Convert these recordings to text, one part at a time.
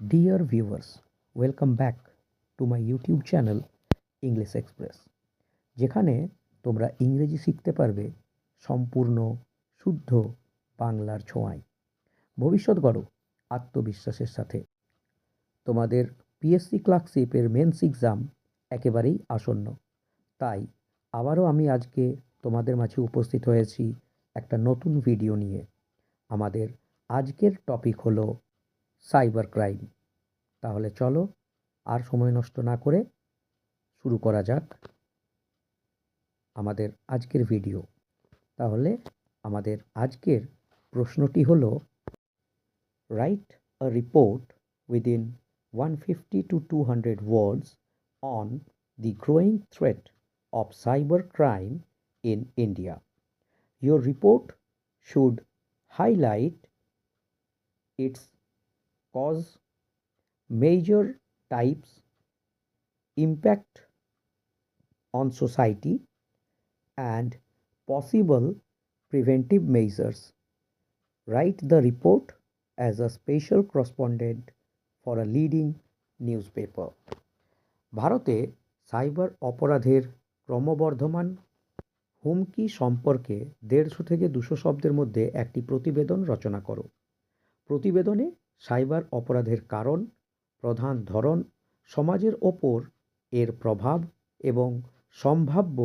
Dear viewers, welcome back to my YouTube channel English Express, যেখানে তোমরা ইংরেজি শিখতে পারবে সম্পূর্ণ শুদ্ধ বাংলার ছোঁয়ায়। ভবিষ্যৎ গড়ো আত্মবিশ্বাসের সাথে। তোমাদের পিএসসি ক্লার্কশিপের মেন্স এক্সাম একেবারেই আসন্ন, তাই আবারও আমি আজকে তোমাদের মাঝে উপস্থিত হয়েছি একটা নতুন ভিডিও নিয়ে। আমাদের আজকের টপিক হলো সাইবার ক্রাইম। তাহলে চলো আর সময় নষ্ট না করে শুরু করা যাক আমাদের আজকের ভিডিও। তাহলে আমাদের আজকের প্রশ্নটি হলো, write a report within 150 to 200 words on the growing threat of cyber crime in India. Your report should highlight its cause, major types, impact on society, and possible preventive measures. Write the report as a special correspondent for a leading newspaper. ভারতে cyber অপরাধের ক্রমবর্ধমান হুমকি সম্পর্কে 150 থেকে 200 শব্দের মধ্যে একটি প্রতিবেদন রচনা করো। প্রতিবেদনে সাইবার অপরাধের কারণ, প্রধান ধরন, সমাজের ওপর এর প্রভাব এবং সম্ভাব্য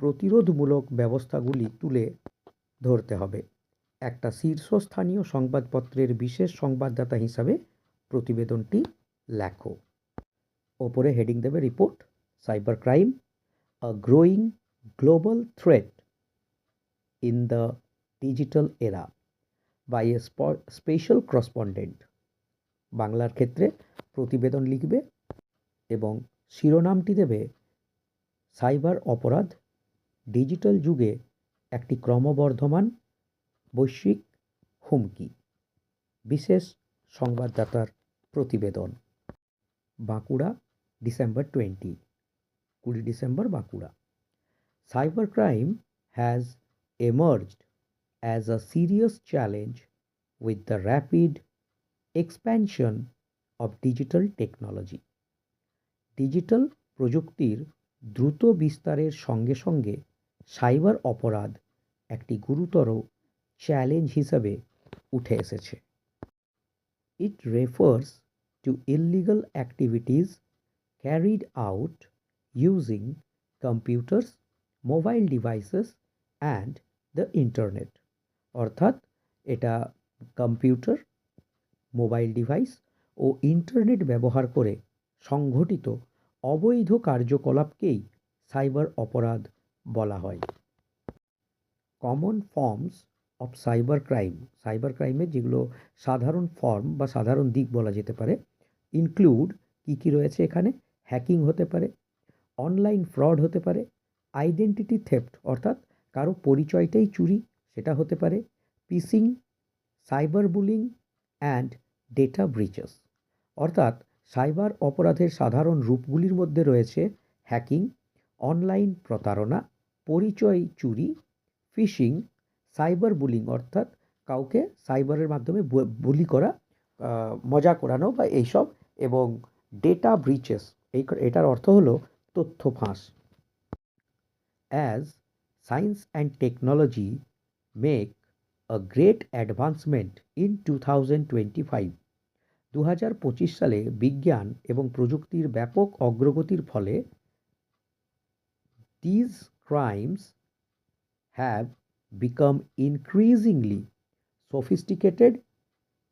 প্রতিরোধমূলক ব্যবস্থাগুলি তুলে ধরতে হবে। একটা শীর্ষস্থানীয় সংবাদপত্রের বিশেষ সংবাদদাতা হিসাবে প্রতিবেদনটি লেখো। ওপরে হেডিং দেবে report cyber crime, a growing global threat in the digital এরা বাই এ স্পেশাল করসপন্ডেন্ট। বাংলার ক্ষেত্রে প্রতিবেদন লিখবে এবং শিরোনামটি দেবে সাইবার অপরাধ ডিজিটাল যুগে একটি ক্রমবর্ধমান বৈশ্বিক হুমকি, বিশেষ সংবাদদাতার প্রতিবেদন। Bankura, December 20 December, Bankura. Cyber crime has emerged as a serious challenge with the rapid expansion of digital technology. Digital প্রযুক্তির দ্রুত বিস্তারের সঙ্গে সঙ্গে সাইবার অপরাধ একটি গুরুতর চ্যালেঞ্জ হিসাবে উঠে এসেছে। It refers to illegal activities carried out using computers, mobile devices and the internet. অর্থাৎ এটা কম্পিউটার, মোবাইল ডিভাইস ও ইন্টারনেট ব্যবহার করে সংঘটিত অবৈধ কার্যকলাপকেই সাইবার অপরাধ বলা হয়। Common forms of cyber crime, cyber ক্রাইমের যেগুলো সাধারণ ফর্ম বা সাধারণ দিক বলা যেতে পারে, ইনক্লুড কী কী রয়েছে এখানে, হ্যাকিং হতে পারে, অনলাইন ফ্রড হতে পারে, আইডেন্টিটি থেফট অর্থাৎ কারো পরিচয়টাই চুরি সেটা হতে পারে, পিসিং, cyber bullying and data breaches. অর্থাৎ সাইবার অপরাধের সাধারণ রূপগুলির মধ্যে রয়েছে হ্যাকিং, অনলাইন প্রতারণা, পরিচয় চুরি, ফিশিং, সাইবার বুলিং অর্থাৎ কাউকে সাইবারের মাধ্যমে বুলি করা, মজা করানো বা এইসব, এবং ডেটা ব্রিচেস এটার অর্থ হলো তথ্য ফাঁস। As science and technology make a great advancement in 2025, 2025 সালে বিজ্ঞান এবং প্রযুক্তির ব্যাপক অগ্রগতির ফলে these crimes have become increasingly sophisticated,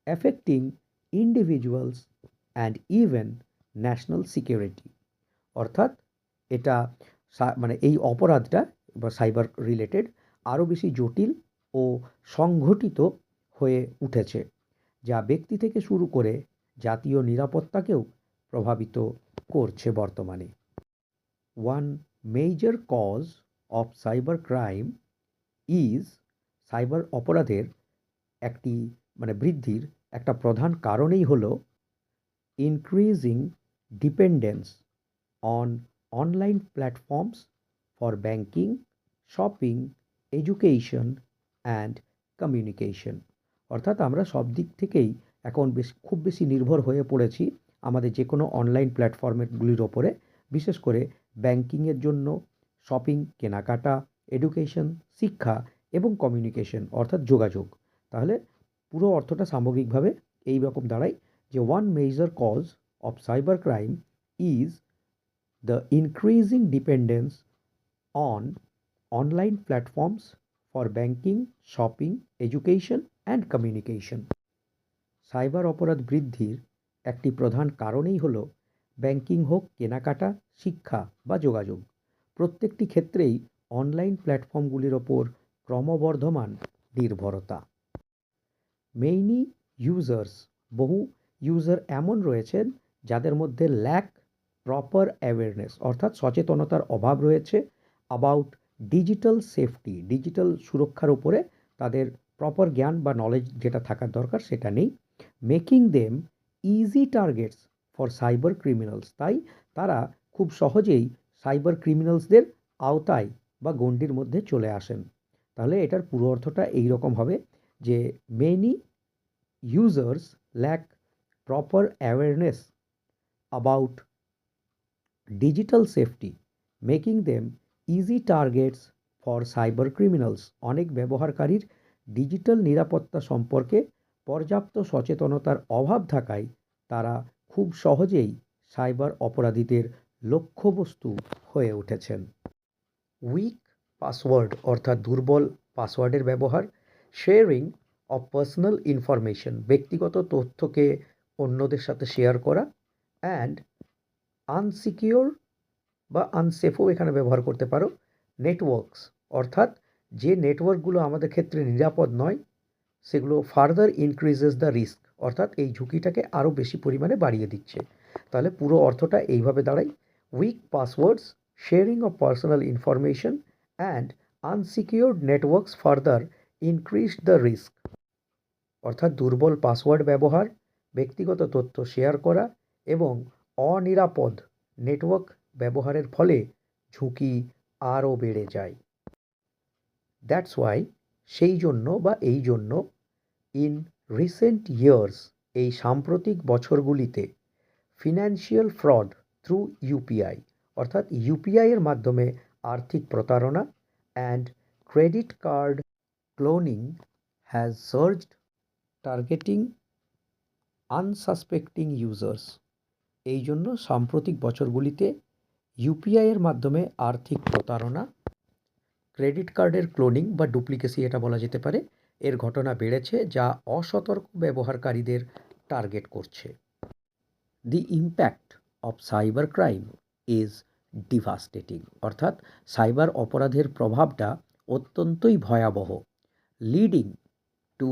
affecting individuals and even national security. অর্থাৎ এটা মানে এই অপরাধটা বা সাইবার রিলেটেড আরও বেশি জটিল ও সংঘটিত হয়ে উঠেছে, যা ব্যক্তি থেকে শুরু করে জাতীয় নিরাপত্তাকেও প্রভাবিত করছে বর্তমানে। One major cause of cyber crime is, cyber অপরাধের একটি মানে বৃদ্ধির একটা প্রধান কারণেই হলো increasing dependence on online platforms for banking, shopping, education and communication. অর্থাৎ আমরা সব দিক থেকেই এখন খুব বেশি নির্ভর হয়ে পড়েছি আমাদের যে কোনো অনলাইন প্ল্যাটফর্মগুলির ওপরে, বিশেষ করে ব্যাংকিংয়ের জন্য, শপিং, কেনাকাটা, এডুকেশন, শিক্ষা এবং কমিউনিকেশন অর্থাৎ যোগাযোগ। তাহলে পুরো অর্থটা সামগ্রিকভাবে এই রকম দাঁড়ায় যে one major cause of cyber crime is the increasing dependence on online platforms for banking, shopping, education and communication. Cyber অপরাধ বৃদ্ধির একটি প্রধান কারণই হলো ব্যাংকিং হোক, কেনাকাটা, শিক্ষা বা যোগাযোগ, প্রত্যেকটি ক্ষেত্রেই অনলাইন প্ল্যাটফর্মগুলির ওপর ক্রমবর্ধমান নির্ভরতা। মেইনি ইউজার্স, বহু ইউজার এমন রয়েছেন যাদের মধ্যে ল্যাক প্রপার অ্যাওয়ারনেস অর্থাৎ সচেতনতার অভাব রয়েছে অ্যাবাউট ডিজিটাল সেফটি, ডিজিটাল সুরক্ষার উপরে তাদের প্রপার জ্ঞান বা নলেজ যেটা থাকার দরকার সেটা নেই। Making them easy targets for cyber criminals, তাই তারা খুব সহজেই সাইবার ক্রিমিনালসদের আওতায় বা গণ্ডির মধ্যে চলে আসেন। তাহলে এটার পুরো অর্থটা এই রকম হবে যে many users lack proper awareness about digital safety, making them easy targets for cyber criminals। অনেক ব্যবহারকারীর ডিজিটাল নিরাপত্তা সম্পর্কে পর্যাপ্ত সচেতনতার অভাব থাকায় তারা খুব সহজেই সাইবার অপরাধীদের লক্ষ্যবস্তু হয়ে উঠেছেন। উইক পাসওয়ার্ড অর্থাৎ দুর্বল পাসওয়ার্ডের ব্যবহার, শেয়ারিং অফ পার্সোনাল ইনফরমেশন, ব্যক্তিগত তথ্যকে অন্যদের সাথে শেয়ার করা, অ্যান্ড আনসিকিওর বা আনসেফও এখানে ব্যবহার করতে পারো, নেটওয়ার্কস অর্থাৎ যে নেটওয়ার্কগুলো আমাদের ক্ষেত্রে নিরাপদ নয় সেগুলো ফার্দার ইনক্রিজেস দ্য রিস্ক, অর্থাৎ এই ঝুঁকিটাকে আরও বেশি পরিমাণে বাড়িয়ে দিচ্ছে। তাহলে পুরো অর্থটা এইভাবে দাঁড়ায়, weak passwords, sharing of personal information and unsecured networks further increase the risk, অর্থাৎ দুর্বল পাসওয়ার্ড ব্যবহার, ব্যক্তিগত তথ্য শেয়ার করা এবং অনিরাপদ নেটওয়ার্ক ব্যবহারের ফলে ঝুঁকি আরও বেড়ে যায়। দ্যাটস ওয়াই, সেই জন্য বা এই জন্য ইন রিসেন্ট ইয়ার্স, এই সাম্প্রতিক বছরগুলিতে, ফিনান্সিয়াল ফ্রড থ্রু ইউপিআই অর্থাৎ ইউপিআইয়ের মাধ্যমে আর্থিক প্রতারণা and credit card cloning has surged, targeting unsuspecting users. এই জন্য সাম্প্রতিক বছরগুলিতে ইউপিআইয়ের মাধ্যমে আর্থিক প্রতারণা, ক্রেডিট কার্ডের ক্লোনিং বা ডুপ্লিকেসি এটা বলা যেতে পারে, এর ঘটনা বেড়েছে যা অসতর্ক ব্যবহারকারীদের টার্গেট করছে। The impact of cyber crime is devastating, অর্থাৎ সাইবার অপরাধের প্রভাবটা অত্যন্তই ভয়াবহ। লিডিং টু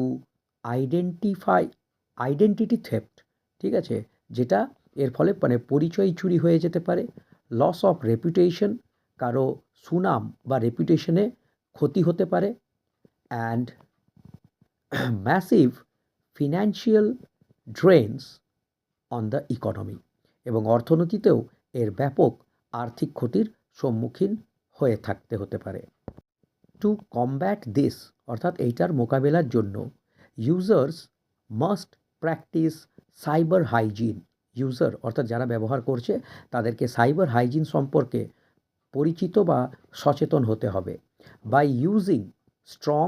আইডেন্টিটি থেফট, ঠিক আছে, যেটা এর ফলে মানে পরিচয় চুরি হয়ে যেতে পারে, লস অফ রেপুটেশন, কারো সুনাম বা রেপুটেশনে ক্ষতি হতে পারে, and massive financial drains on the economy, এবং অর্থনীতিতেও এর ব্যাপক আর্থিক ক্ষতির সম্মুখীন হয়ে থাকতে হতে পারে। টু কমব্যাট দিস, অর্থাৎ এইটার মোকাবেলার জন্য users must practice cyber hygiene, user অর্থাৎ যারা ব্যবহার করছে তাদেরকে সাইবার হাইজিন সম্পর্কে পরিচিত বা সচেতন হতে হবে। By using strong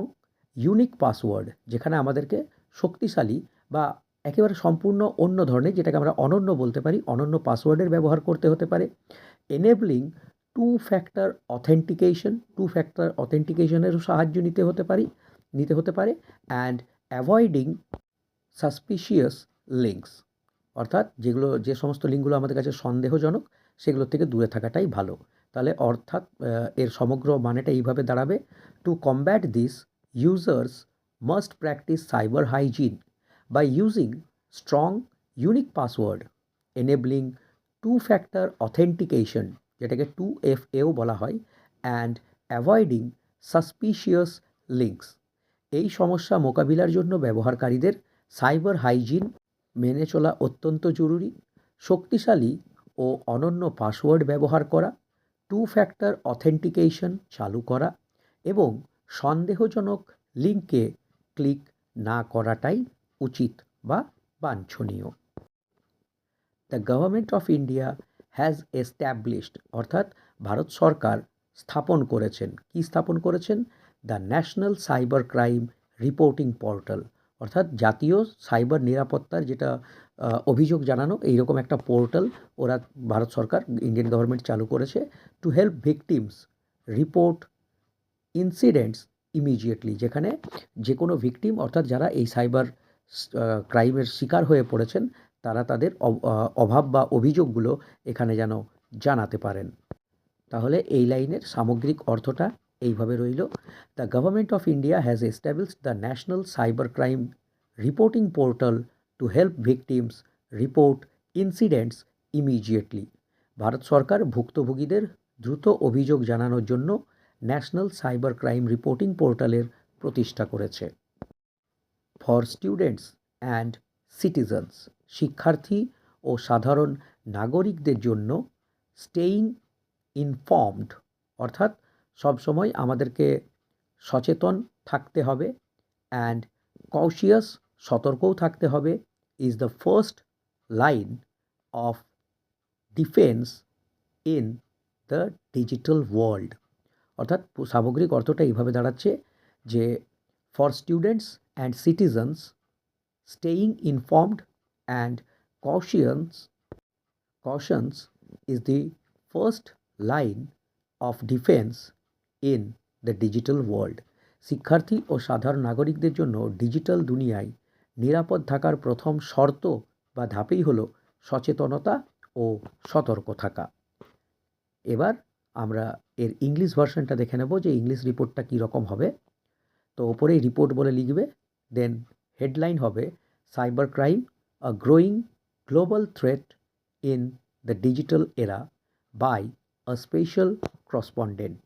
unique password, যেখানে আমাদেরকে শক্তিশালী বা একেবারে সম্পূর্ণ অন্য ধরনের, যেটাকে আমরা অনন্য বলতে পারি, অনন্য পাসওয়ার্ডের ব্যবহার করতে হতে পারে। এনেবলিং টু ফ্যাক্টর অথেন্টিকেশনেরও সাহায্য নিতে হতে পারে, অ্যান্ড অ্যাভয়েডিং সাসপিশিয়াস লিঙ্কস, অর্থাৎ যে সমস্ত লিঙ্কগুলো আমাদের কাছে সন্দেহজনক সেগুলোর থেকে দূরে থাকাটাই ভালো। তাহলে অর্থাৎ এর সমগ্র মানেটা এইভাবে দাঁড়াবে, to combat this users must practice cyber hygiene by using strong unique password, enabling two factor authentication, যেটাকে 2FA বলা হয়, অ্যান্ড অ্যাভয়েডিং সাসপিশিয়াস লিঙ্কস। এই সমস্যা মোকাবিলার জন্য ব্যবহারকারীদের সাইবার হাইজিন মেনে চলা অত্যন্ত জরুরি। শক্তিশালী ও অনন্য পাসওয়ার্ড ব্যবহার করা, 2 ফ্যাক্টর অথেন্টিকেশন চালু করা এবং সন্দেহজনক লিঙ্কে ক্লিক না করাটাই উচিত বা বাঞ্ছনীয়। The government of India has established অর্থাৎ ভারত সরকার স্থাপন করেছেন, কি স্থাপন করেছেন? The national cyber crime reporting portal, অর্থাৎ জাতীয় সাইবার নিরাপত্তার যেটা অভিযোগ জানানো এইরকম একটা পোর্টাল ওরা ভারত সরকার ইন্ডিয়ান গভর্নমেন্ট চালু করেছে two help victims report incidents immediately, যেখানে যে কোনো ভিকটিম অর্থাৎ যারা এই সাইবার ক্রাইমের শিকার হয়ে পড়েছেন তারা তাদের অভাব বা অভিযোগগুলো এখানে যেন জানাতে পারেন। তাহলে এই লাইনের সামগ্রিক অর্থটা এইভাবে রইল। The government of India has established the national cyber crime reporting portal to help victims report incidents immediately. Bharat সরকার ভুক্তভোগীদের দ্রুত অভিযোগ জানানোর জন্য ন্যাশনাল সাইবার ক্রাইম রিপোর্টিং পোর্টালের প্রতিষ্ঠা করেছে। ফর স্টুডেন্টস অ্যান্ড সিটিজেন্স, শিক্ষার্থী ও সাধারণ নাগরিকদের জন্য স্টেইং ইনফর্মড অর্থাৎ সবসময় আমাদেরকে সচেতন থাকতে হবে, অ্যান্ড কশিয়াস সতর্কও থাকতে হবে, is the first line of defence in the digital world. অর্থাৎ সামগ্রিক অর্থটা এইভাবে দাঁড়াচ্ছে যে for students and citizens staying informed and cautions is the first line of defense in the digital world. শিক্ষার্থী ও সাধারণ নাগরিকদের জন্য ডিজিটাল দুনিয়ায় নিরাপদ থাকার প্রথম শর্ত বা ধাপেই হলো সচেতনতা ও সতর্ক থাকা। এবার আমরা এর ইংলিশ ভার্সনটা দেখে নেব যে ইংলিশ রিপোর্টটা কী রকম হবে। তো ওপরেই রিপোর্ট বলে লিখবে, দেন হেডলাইন হবে cyber crime a growing global threat in the digital era by a special correspondent.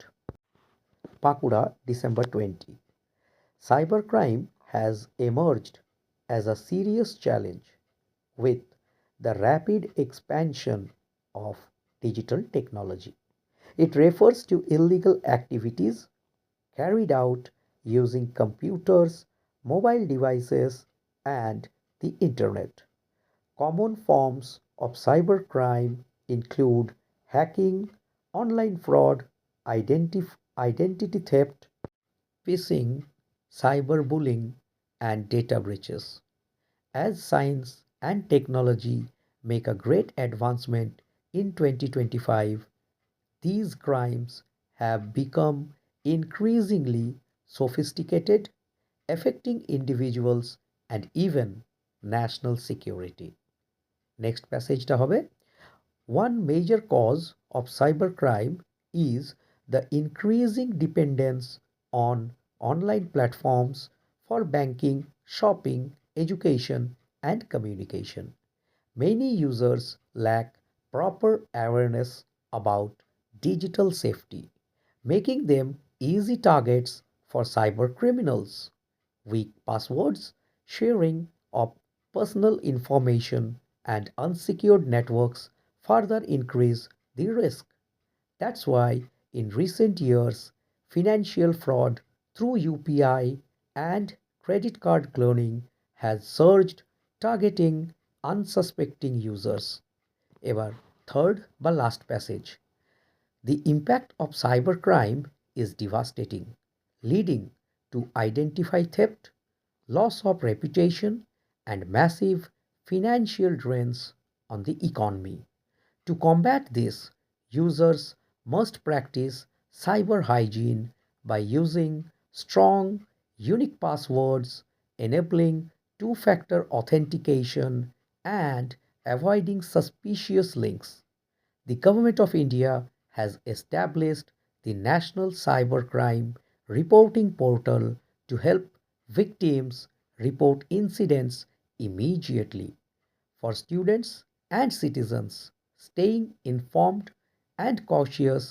Pakura, December 20. Cybercrime has emerged as a serious challenge with the rapid expansion of digital technology. It refers to illegal activities carried out using computers, mobile devices, and the internet. Common forms of cybercrime include hacking, online fraud, identity theft, phishing, cyberbullying, and data breaches. As science and technology make a great advancement in 2025, these crimes have become increasingly sophisticated, affecting individuals and even national security. Next প্যাসেজটা হবে, one major cause of cybercrime is the increasing dependence on online platforms for banking, shopping, education, and communication. Many users lack proper awareness about digital safety, making them easy targets for cyber criminals. Weak passwords, sharing of personal information, and unsecured networks further increase the risk. That's why in recent years, financial fraud through UPI and credit card cloning has surged, targeting unsuspecting users. এবার third বা last passage, the impact of cybercrime is devastating, leading to identity theft, loss of reputation, and massive financial drains on the economy. To combat this, users must practice cyber hygiene by using strong, unique passwords, enabling two-factor authentication, and avoiding suspicious links. The Government of India has established the National Cybercrime Reporting Portal to help victims report incidents immediately. For students and citizens, staying informed and cautious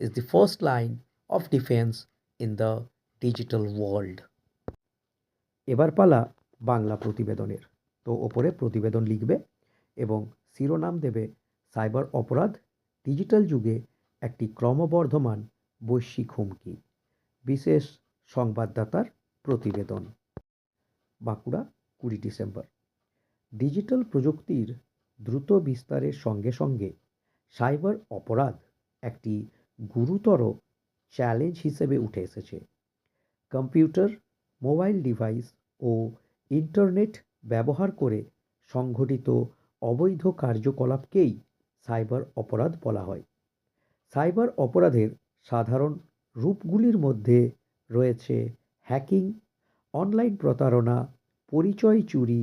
is the first line of defense in the digital world. এবার পালা বাংলা প্রতিবেদনের। তো ওপরে প্রতিবেদন লিখবে এবং শিরোনাম দেবে সাইবার অপরাধ ডিজিটাল যুগে একটি ক্রমবর্ধমান বৈশ্বিক হুমকি, বিশেষ সংবাদদাতার প্রতিবেদন। বাঁকুড়া, 20 ডিসেম্বর। ডিজিটাল প্রযুক্তির দ্রুত বিস্তারের সঙ্গে সঙ্গে সাইবার অপরাধ একটি গুরুতর চ্যালেঞ্জ হিসেবে উঠে এসেছে। কম্পিউটার, মোবাইল ডিভাইস ও ইন্টারনেট ব্যবহার করে সংঘটিত অবৈধ কার্যকলাপকেই সাইবার অপরাধ বলা হয়। সাইবার অপরাধের সাধারণ রূপগুলির মধ্যে রয়েছে হ্যাকিং, অনলাইন প্রতারণা, পরিচয় চুরি,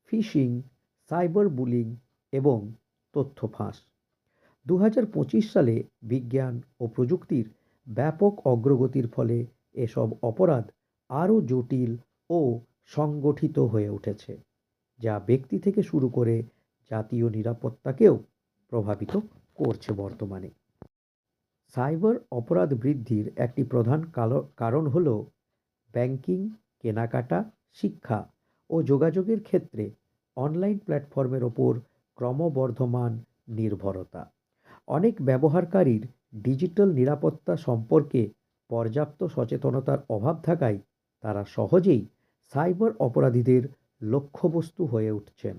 ফিশিং, সাইবার বুলিং এবং তথ্য ফাঁস। 2025 সালে বিজ্ঞান ও প্রযুক্তির ব্যাপক অগ্রগতির ফলে এসব অপরাধ আরও জটিল ও সংগঠিত হয়ে উঠেছে, যা ব্যক্তি থেকে শুরু করে জাতীয় নিরাপত্তাকেও প্রভাবিত করছে বর্তমানে। সাইবার অপরাধ বৃদ্ধির একটি প্রধান কারণ হল ব্যাংকিং, কেনাকাটা, শিক্ষা ও যোগাযোগের ক্ষেত্রে অনলাইন প্ল্যাটফর্মের ওপর ক্রমবর্ধমান নির্ভরতা। অনেক ব্যবহারকারীর ডিজিটাল নিরাপত্তা সম্পর্কে পর্যাপ্ত সচেতনতার অভাব থাকায় তারা সহজেই সাইবার অপরাধীদের লক্ষ্যবস্তু হয়ে উঠছেন।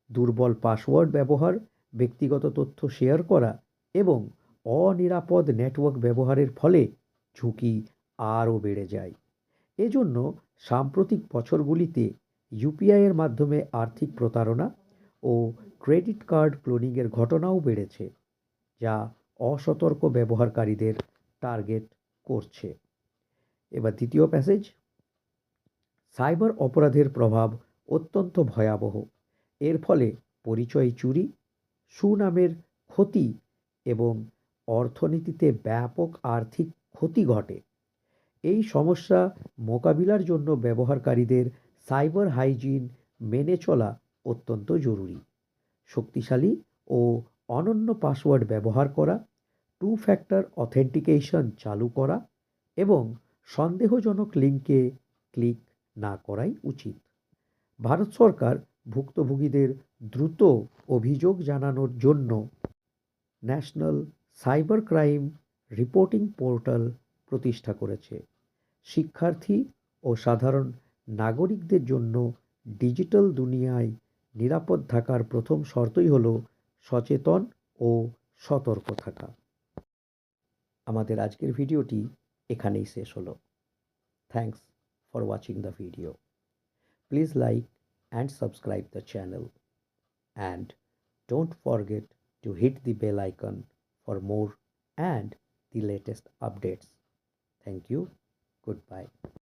দুর্বল পাসওয়ার্ড ব্যবহার, ব্যক্তিগত তথ্য শেয়ার করা এবং অনিরাপদ নেটওয়ার্ক ব্যবহারের ফলে ঝুঁকি আরও বেড়ে যায়। এজন্য সাম্প্রতিক বছরগুলিতে ইউপিআইয়ের মাধ্যমে আর্থিক প্রতারণা ও ক্রেডিট কার্ড ক্লোনিংয়ের ঘটনাও বেড়েছে, যা অসতর্ক ব্যবহারকারীদের টার্গেট করছে। এবার দ্বিতীয় প্যাসেজ। সাইবার অপরাধের প্রভাব অত্যন্ত ভয়াবহ। এর ফলে পরিচয় চুরি, সুনামের ক্ষতি এবং অর্থনীতিতে ব্যাপক আর্থিক ক্ষতি ঘটে। এই সমস্যা মোকাবিলার জন্য ব্যবহারকারীদের সাইবার হাইজিন মেনে চলা অত্যন্ত জরুরি। শক্তিশালী ও অনন্য পাসওয়ার্ড ব্যবহার করা, টু ফ্যাক্টর অথেন্টিকেশন চালু করা এবং সন্দেহজনক লিঙ্কে ক্লিক না করাই উচিত। ভারত সরকার ভুক্তভোগীদের দ্রুত অভিযোগ জানানোর জন্য national cyber crime reporting portal প্রতিষ্ঠা করেছে। শিক্ষার্থী ও সাধারণ নাগরিকদের জন্য ডিজিটাল দুনিয়ায় নিরাপদ থাকার প্রথম শর্তই হলো সচেতন ও সতর্ক থাকা। আমাদের আজকের ভিডিওটি এখানেই শেষ হলো। Thanks for watching the video. Please like and subscribe the channel, and don't forget to hit the bell icon for more and the latest updates. Thank you. Goodbye.